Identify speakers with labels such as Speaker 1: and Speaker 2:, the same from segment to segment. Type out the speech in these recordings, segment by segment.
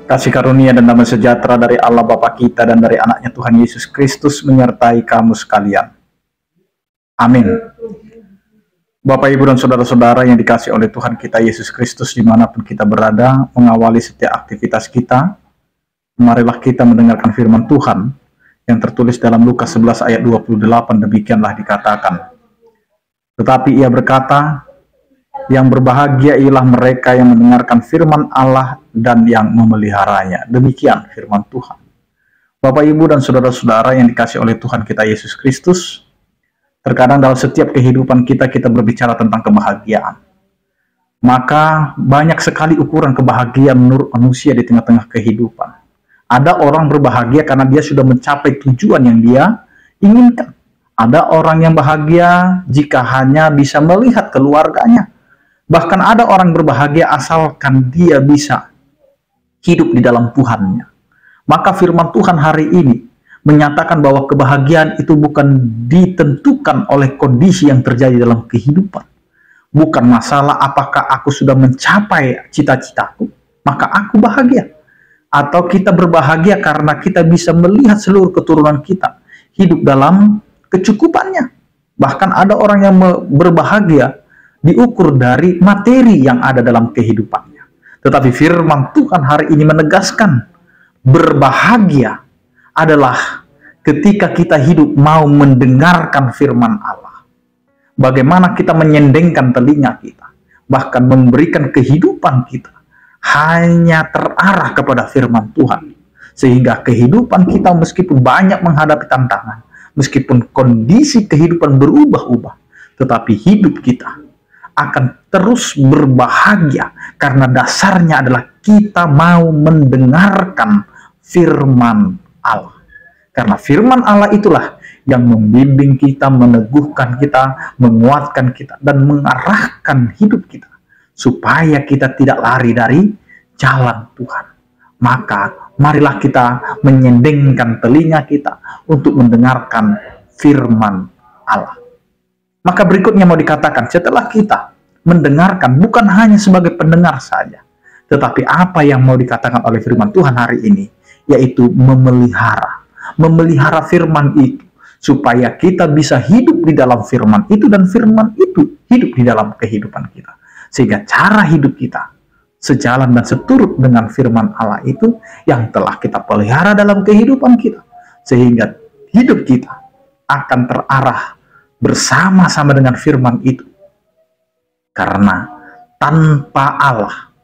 Speaker 1: Kasih karunia dan damai sejahtera dari Allah Bapa kita dan dari anaknya Tuhan Yesus Kristus menyertai kamu sekalian. Amin. Bapak, Ibu, dan saudara-saudara yang dikasih oleh Tuhan kita Yesus Kristus dimanapun kita berada, mengawali setiap aktivitas kita, marilah kita mendengarkan firman Tuhan yang tertulis dalam Lukas 11 ayat 28, demikianlah dikatakan. Tetapi ia berkata, yang berbahagia ialah mereka yang mendengarkan firman Allah dan yang memeliharanya. Demikian firman Tuhan. Bapak, Ibu, dan saudara-saudara yang dikasih oleh Tuhan kita Yesus Kristus, terkadang dalam setiap kehidupan kita berbicara tentang kebahagiaan. Maka banyak sekali ukuran kebahagiaan menurut manusia di tengah-tengah kehidupan. Ada orang berbahagia karena dia sudah mencapai tujuan yang dia inginkan. Ada orang yang bahagia jika hanya bisa melihat keluarganya. Bahkan ada orang berbahagia asalkan dia bisa hidup di dalam Tuhannya. Maka firman Tuhan hari ini menyatakan bahwa kebahagiaan itu bukan ditentukan oleh kondisi yang terjadi dalam kehidupan. Bukan masalah apakah aku sudah mencapai cita-citaku, maka aku bahagia. Atau kita berbahagia karena kita bisa melihat seluruh keturunan kita hidup dalam kecukupannya. Bahkan ada orang yang berbahagia diukur dari materi yang ada dalam kehidupannya. Tetapi firman Tuhan hari ini menegaskan, berbahagia adalah ketika kita hidup mau mendengarkan firman Allah. Bagaimana kita menyendengkan telinga kita, bahkan memberikan kehidupan kita hanya terarah kepada firman Tuhan. Sehingga kehidupan kita meskipun banyak menghadapi tantangan, meskipun kondisi kehidupan berubah-ubah, tetapi hidup kita akan terus berbahagia karena dasarnya adalah kita mau mendengarkan firman Allah. Karena firman Allah itulah yang membimbing kita, meneguhkan kita, menguatkan kita, dan mengarahkan hidup kita supaya kita tidak lari dari jalan Tuhan. Maka marilah kita menyendengkan telinga kita untuk mendengarkan firman Allah. Maka berikutnya mau dikatakan, setelah kita mendengarkan bukan hanya sebagai pendengar saja, tetapi apa yang mau dikatakan oleh firman Tuhan hari ini, yaitu memelihara firman itu, supaya kita bisa hidup di dalam firman itu, dan firman itu hidup di dalam kehidupan kita. Sehingga cara hidup kita sejalan dan seturut dengan firman Allah itu yang telah kita pelihara dalam kehidupan kita. Sehingga hidup kita akan terarah bersama-sama dengan firman itu. Karena tanpa Allah,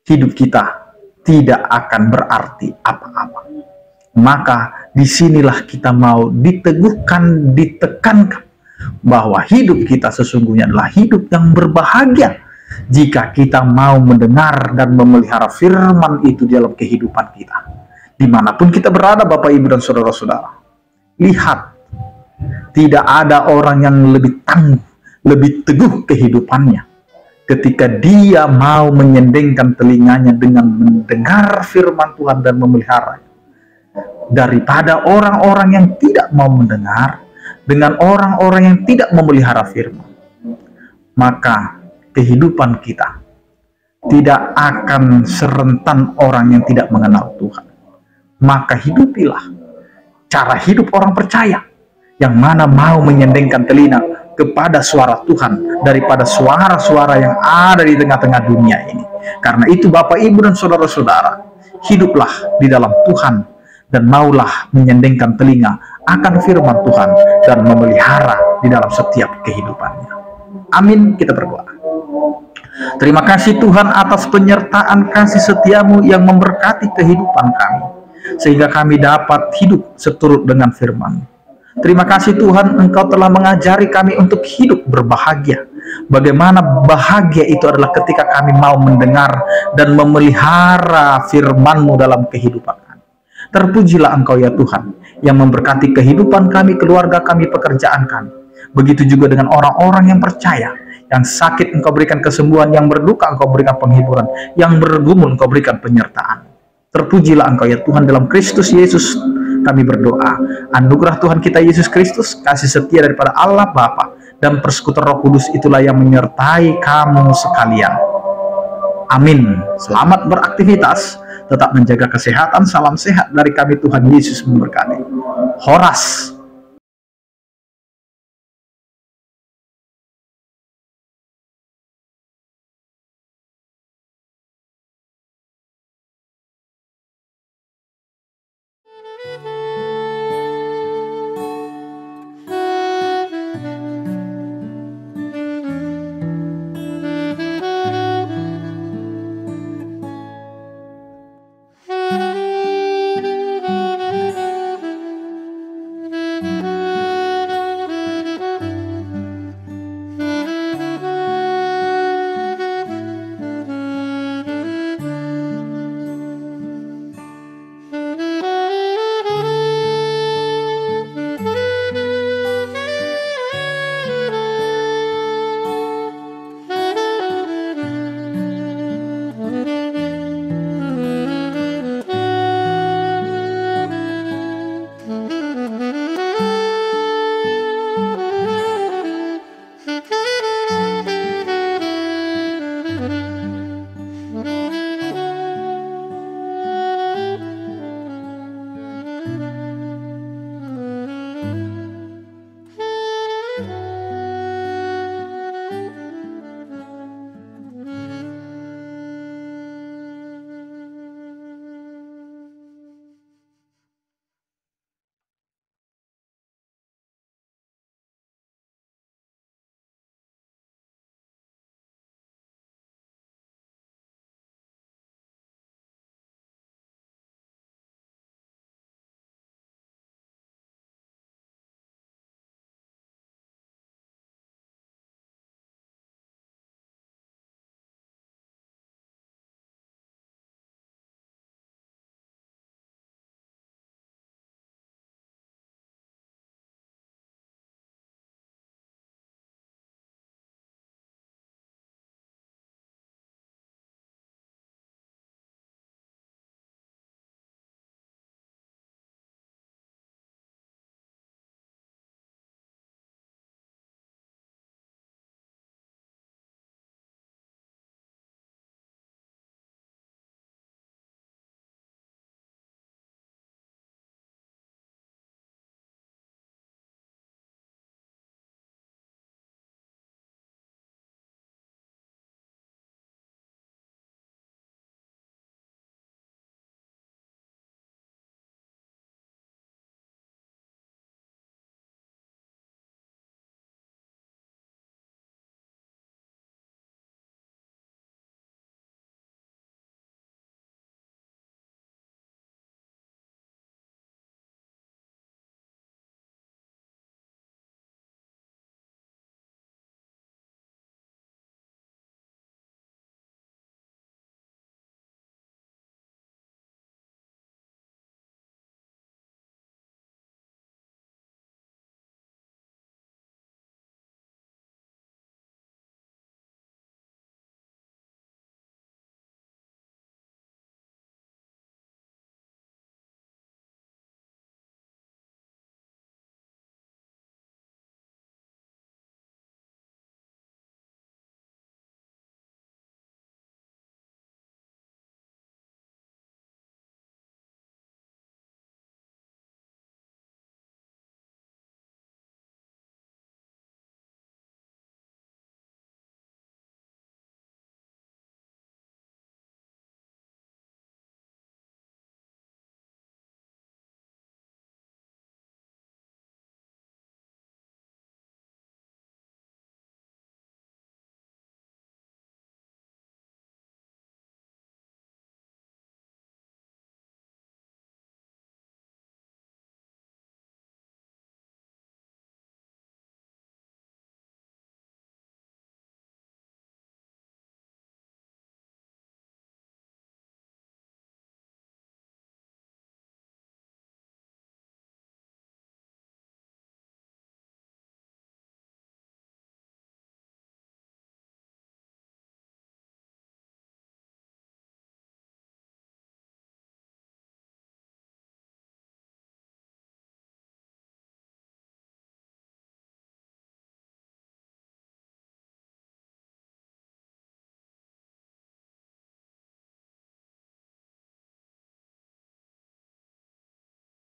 Speaker 1: hidup kita tidak akan berarti apa-apa. Maka disinilah kita mau diteguhkan, ditekankan bahwa hidup kita sesungguhnya adalah hidup yang berbahagia jika kita mau mendengar dan memelihara firman itu dalam kehidupan kita. Dimanapun kita berada, Bapak, Ibu, dan saudara-saudara, lihat, tidak ada orang yang lebih tangguh, lebih teguh kehidupannya ketika dia mau menyendengkan telinganya dengan mendengar firman Tuhan dan memeliharanya, daripada orang-orang yang tidak mau mendengar dengan orang-orang yang tidak memelihara firman. Maka kehidupan kita tidak akan serentan orang yang tidak mengenal Tuhan. Maka hidupilah cara hidup orang percaya, yang mana mau menyendengkan telinga kepada suara Tuhan daripada suara-suara yang ada di tengah-tengah dunia ini. Karena itu Bapak, Ibu, dan saudara-saudara, hiduplah di dalam Tuhan dan maulah menyendengkan telinga akan firman Tuhan dan memelihara di dalam setiap kehidupannya. Amin. Kita berdoa. Terima kasih Tuhan atas penyertaan kasih setiamu yang memberkati kehidupan kami, sehingga kami dapat hidup seturut dengan firman. Terima kasih Tuhan, Engkau telah mengajari kami untuk hidup berbahagia. Bagaimana bahagia itu adalah ketika kami mau mendengar dan memelihara firman-Mu dalam kehidupan kami. Terpujilah Engkau ya Tuhan, yang memberkati kehidupan kami, keluarga kami, pekerjaan kami. Begitu juga dengan orang-orang yang percaya. Yang sakit Engkau berikan kesembuhan, yang berduka Engkau berikan penghiburan, yang bergumul Engkau berikan penyertaan. Terpujilah Engkau ya Tuhan, dalam Kristus Yesus kami berdoa. Anugerah Tuhan kita Yesus Kristus, kasih setia daripada Allah Bapa, dan persekutuan Roh Kudus itulah yang menyertai kamu sekalian. Amin. Selamat beraktivitas. tetap menjaga kesehatan. Salam sehat dari kami, Tuhan Yesus memberkati. Horas.